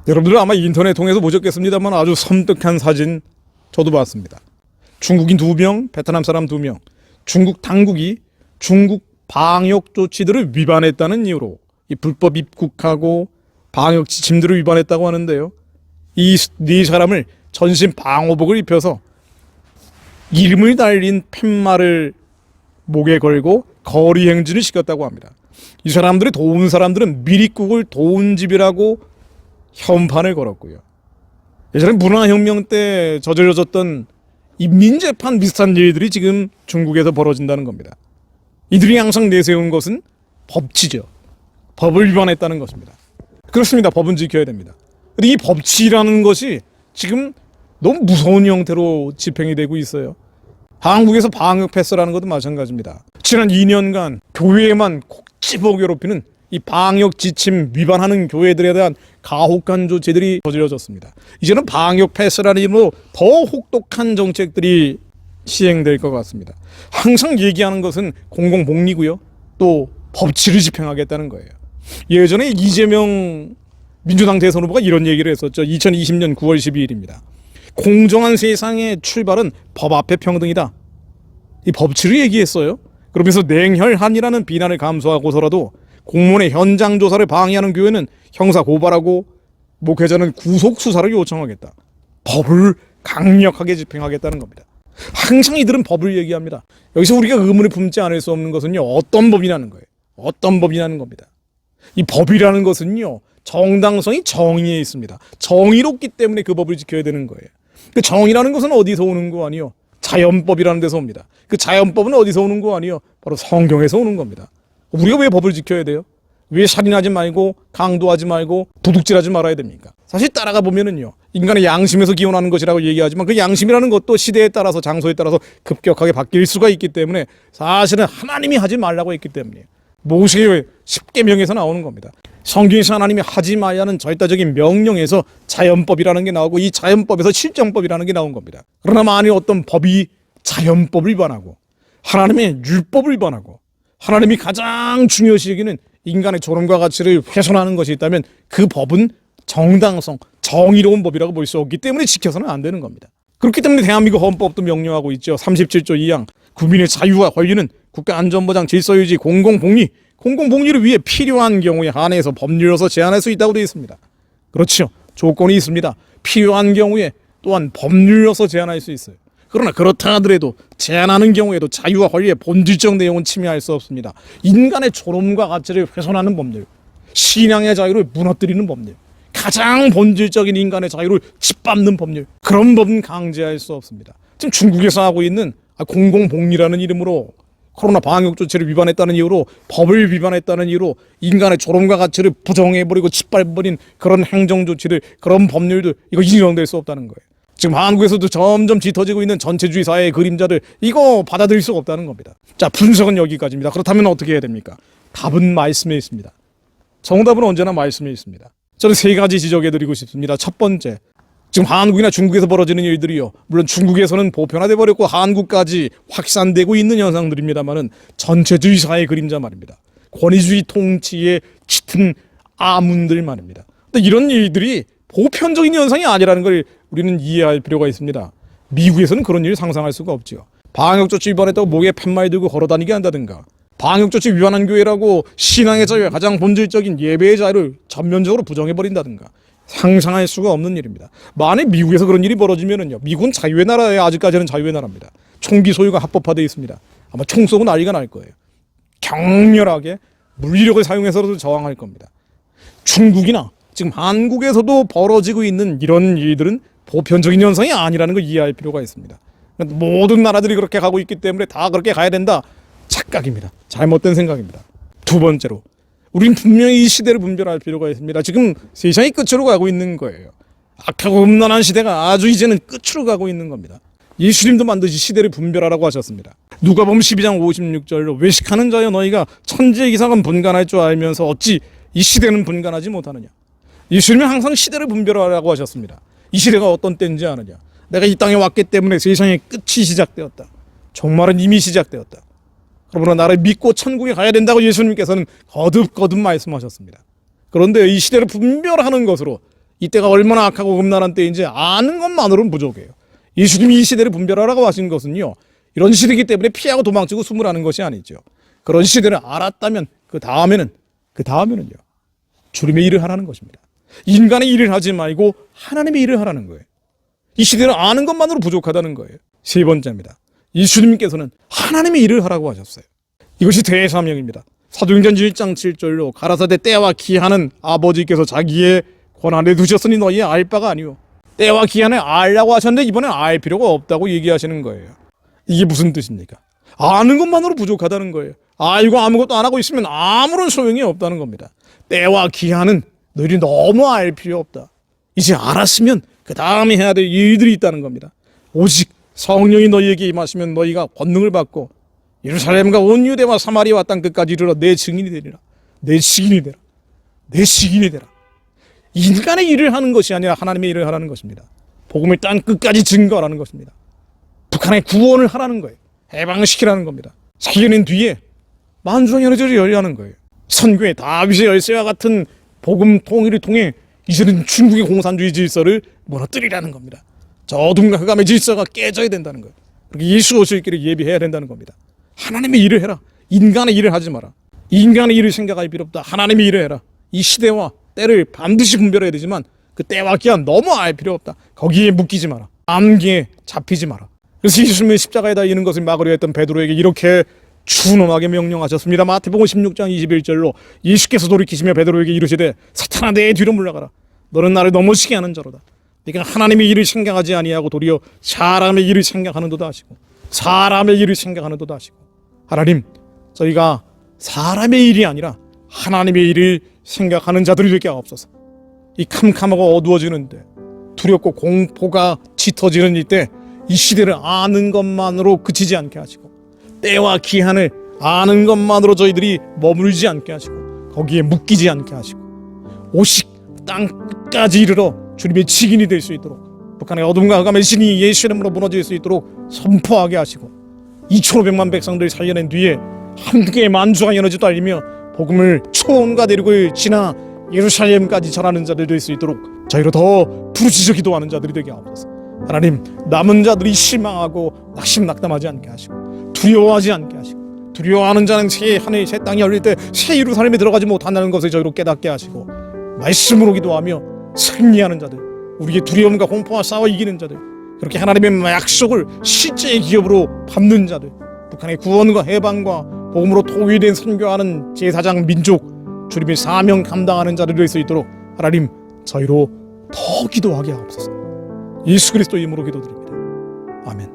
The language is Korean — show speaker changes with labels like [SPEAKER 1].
[SPEAKER 1] 여러분들 아마 인터넷 통해서 보셨겠습니다만 아주 섬뜩한 사진 저도 봤습니다. 중국인 2명, 베트남 사람 2명, 중국 당국이 중국 방역 조치들을 위반했다는 이유로 이 불법 입국하고 방역 지침들을 위반했다고 하는데요. 이 네 사람을 전신 방호복을 입혀서 이름을 달린 팻말을 목에 걸고 거리 행진을 시켰다고 합니다. 이 사람들이 도운 사람들은 미리국을 도운 집이라고 현판을 걸었고요. 예전에 문화혁명 때 저질러졌던 인민재판 비슷한 일들이 지금 중국에서 벌어진다는 겁니다. 이들이 항상 내세운 것은 법치죠. 법을 위반했다는 것입니다. 그렇습니다. 법은 지켜야 됩니다. 그런데 이 법치라는 것이 지금 너무 무서운 형태로 집행이 되고 있어요. 한국에서 방역 패스라는 것도 마찬가지입니다. 지난 2년간 교회에만 콕 집어 괴롭히는 이 방역 지침 위반하는 교회들에 대한 가혹한 조치들이 저질러졌습니다. 이제는 방역 패스라는 이름으로 더 혹독한 정책들이 시행될 것 같습니다. 항상 얘기하는 것은 공공복리고요. 또 법치를 집행하겠다는 거예요. 예전에 이재명 민주당 대선 후보가 이런 얘기를 했었죠. 2020년 9월 12일입니다. 공정한 세상의 출발은 법 앞에 평등이다. 이 법치를 얘기했어요. 그러면서 냉혈한이라는 비난을 감수하고서라도 공무원의 현장 조사를 방해하는 교회는 형사 고발하고 목회자는 구속 수사를 요청하겠다. 법을 강력하게 집행하겠다는 겁니다. 항상 이들은 법을 얘기합니다. 여기서 우리가 의문을 품지 않을 수 없는 것은요. 어떤 법이라는 거예요. 어떤 법이라는 겁니다. 이 법이라는 것은요. 정당성이 정의에 있습니다. 정의롭기 때문에 그 법을 지켜야 되는 거예요. 그 정의라는 것은 어디서 오는 거 아니요? 자연법이라는 데서 옵니다. 그 자연법은 어디서 오는 거 아니요? 바로 성경에서 오는 겁니다. 우리가 왜 법을 지켜야 돼요? 왜 살인하지 말고 강도하지 말고 도둑질하지 말아야 됩니까? 사실 따라가 보면은요. 인간의 양심에서 기원하는 것이라고 얘기하지만 그 양심이라는 것도 시대에 따라서 장소에 따라서 급격하게 바뀔 수가 있기 때문에 사실은 하나님이 하지 말라고 했기 때문이에요. 모세의 10계명에서 나오는 겁니다. 성경에서 하나님이 하지 말라는 절대적인 명령에서 자연법이라는 게 나오고 이 자연법에서 실정법이라는 게 나온 겁니다. 그러나 만일 어떤 법이 자연법을 위반하고 하나님의 율법을 위반하고 하나님이 가장 중요시 여기는 인간의 존엄과 가치를 훼손하는 것이 있다면 그 법은 정당성, 정의로운 법이라고 볼 수 없기 때문에 지켜서는 안 되는 겁니다. 그렇기 때문에 대한민국 헌법도 명령하고 있죠. 37조 2항 국민의 자유와 권리는 국가안전보장, 질서유지, 공공복리, 공공복리를 위해 필요한 경우에 한해서 법률로서 제한할 수 있다고 되어 있습니다. 그렇죠. 조건이 있습니다. 필요한 경우에 또한 법률로서 제한할 수 있어요. 그러나 그렇다 하더라도 제한하는 경우에도 자유와 권리의 본질적 내용은 침해할 수 없습니다. 인간의 존엄과 가치를 훼손하는 법률, 신앙의 자유를 무너뜨리는 법률, 가장 본질적인 인간의 자유를 짓밟는 법률, 그런 법은 강제할 수 없습니다. 지금 중국에서 하고 있는 공공복리라는 이름으로 코로나 방역 조치를 위반했다는 이유로 법을 위반했다는 이유로 인간의 존엄과 가치를 부정해버리고 짓밟아버린 그런 행정 조치를 그런 법률들 이거 인정될 수 없다는 거예요. 지금 한국에서도 점점 짙어지고 있는 전체주의 사회의 그림자들 이거 받아들일 수가 없다는 겁니다. 자, 분석은 여기까지입니다. 그렇다면 어떻게 해야 됩니까? 답은 말씀에 있습니다. 정답은 언제나 말씀에 있습니다. 저는 3가지 지적해드리고 싶습니다. 첫 번째, 지금 한국이나 중국에서 벌어지는 일들이요. 물론 중국에서는 보편화돼 버렸고 한국까지 확산되고 있는 현상들입니다만은 전체주의 사회의 그림자 말입니다. 권위주의 통치의 짙은 아문들 말입니다. 근데 이런 일들이 보편적인 현상이 아니라는 걸 우리는 이해할 필요가 있습니다. 미국에서는 그런 일을 상상할 수가 없죠. 방역조치 위반했다고 목에 팻말 들고 걸어다니게 한다든가 방역조치 위반한 교회라고 신앙의 자유와 가장 본질적인 예배의 자유를 전면적으로 부정해버린다든가 상상할 수가 없는 일입니다. 만약 미국에서 그런 일이 벌어지면은요, 미국은 자유의 나라예요. 아직까지는 자유의 나라입니다. 총기 소유가 합법화되어 있습니다. 아마 총 쏘고 난리가 날 거예요. 격렬하게 물리력을 사용해서도 저항할 겁니다. 중국이나 지금 한국에서도 벌어지고 있는 이런 일들은 보편적인 현상이 아니라는 걸 이해할 필요가 있습니다. 모든 나라들이 그렇게 가고 있기 때문에 다 그렇게 가야 된다. 착각입니다. 잘못된 생각입니다. 두 번째로, 우린 분명히 이 시대를 분별할 필요가 있습니다. 지금 세상이 끝으로 가고 있는 거예요. 악하고 음란한 시대가 아주 이제는 끝으로 가고 있는 겁니다. 예수님도 반드시 시대를 분별하라고 하셨습니다. 누가복음 12장 56절로 외식하는 자여 너희가 천지의 기상은 분간할 줄 알면서 어찌 이 시대는 분간하지 못하느냐. 예수님은 항상 시대를 분별하라고 하셨습니다. 이 시대가 어떤 때인지 아느냐. 내가 이 땅에 왔기 때문에 세상의 끝이 시작되었다. 종말은 이미 시작되었다. 그러므로 나를 믿고 천국에 가야 된다고 예수님께서는 거듭거듭 말씀하셨습니다. 그런데 이 시대를 분별하는 것으로 이때가 얼마나 악하고 음란한 때인지 아는 것만으로는 부족해요. 예수님이 이 시대를 분별하라고 하신 것은요, 이런 시대이기 때문에 피하고 도망치고 숨으라는 것이 아니죠. 그런 시대를 알았다면 그 다음에는요, 주님의 일을 하라는 것입니다. 인간의 일을 하지 말고 하나님의 일을 하라는 거예요. 이 시대를 아는 것만으로 부족하다는 거예요. 세 번째입니다. 예수님께서는 하나님의 일을 하라고 하셨어요. 이것이 대사명입니다. 사도행전 1장 7절로 가라사대 때와 기한은 아버지께서 자기의 권한에 두셨으니 너희 알 바가 아니오. 때와 기한을 알라고 하셨는데 이번엔 알 필요가 없다고 얘기하시는 거예요. 이게 무슨 뜻입니까? 아는 것만으로 부족하다는 거예요. 알고 아무것도 안 하고 있으면 아무런 소용이 없다는 겁니다. 때와 기한은 너희들이 너무 알 필요 없다. 이제 알았으면 그 다음에 해야 될 일들이 있다는 겁니다. 오직 성령이 너희에게 임하시면 너희가 권능을 받고 예루살렘과 온 유대와 사마리아와 땅 끝까지 이르러 내 증인이 되리라. 내 시인이 되라. 내 시인이 되라. 인간의 일을 하는 것이 아니라 하나님의 일을 하라는 것입니다. 복음을 땅 끝까지 증거하라는 것입니다. 북한의 구원을 하라는 거예요. 해방시키라는 겁니다. 사개년 뒤에 만주의 연회절을 열려는 거예요. 선교의 다윗의 열쇠와 같은 복음 통일을 통해 이제는 중국의 공산주의 질서를 무너뜨리라는 겁니다. 저 어둠과 흑암의 질서가 깨져야 된다는 거예요. 그렇게 예수 오실 길을 예비해야 된다는 겁니다. 하나님의 일을 해라. 인간의 일을 하지 마라. 인간의 일을 생각할 필요 없다. 하나님의 일을 해라. 이 시대와 때를 반드시 분별해야 되지만 그 때와 기한 너무 알 필요 없다. 거기에 묶이지 마라. 암기에 잡히지 마라. 그래서 예수님의 십자가에 달리는 것을 막으려 했던 베드로에게 이렇게 준엄하게 명령하셨습니다. 마태복음 16장 21절로 예수께서 돌이키시며 베드로에게 이르시되 사탄아 내 뒤로 물러가라. 너는 나를 넘어지게 하는 자로다. 네가 하나님의 일을 생각하지 아니하고 도리어 사람의 일을 생각하는도다 하시고 사람의 일을 생각하는도다 하시고 하나님 저희가 사람의 일이 아니라 하나님의 일을 생각하는 자들이 되게 하옵소서. 이 캄캄하고 어두워지는데 두렵고 공포가 짙어지는 이때 이 시대를 아는 것만으로 그치지 않게 하시고 때와 기한을 아는 것만으로 저희들이 머물지 않게 하시고 거기에 묶이지 않게 하시고 오직 땅 끝까지 이르러 주님의 직인이 될 수 있도록 북한의 어둠과 흑암의 신이 예수 이름으로 무너질 수 있도록 선포하게 하시고 2,500만 백성들 살려낸 뒤에 함께 만주가 에너지도 알리며 복음을 초원과 대륙을 지나 예루살렘까지 전하는 자들 될 수 있도록 저희로 더 부르짖어 기도하는 자들이 되게 하옵소서. 하나님 남은 자들이 실망하고 낙심낙담하지 않게 하시고 두려워하지 않게 하시고 두려워하는 자는 새 하늘 새 땅이 열릴 때 새 예루살렘에 들어가지 못한다는 것을 저희로 깨닫게 하시고 말씀으로 기도하며 승리하는 자들 우리의 두려움과 공포와 싸워 이기는 자들 그렇게 하나님의 약속을 실제의 기업으로 밟는 자들 북한의 구원과 해방과 복음으로 통일된 선교하는 제사장 민족 주님의 사명 감당하는 자들 될 수 있도록 하나님 저희로 더 기도하게 하옵소서. 예수 그리스도 이름으로 기도드립니다. 아멘.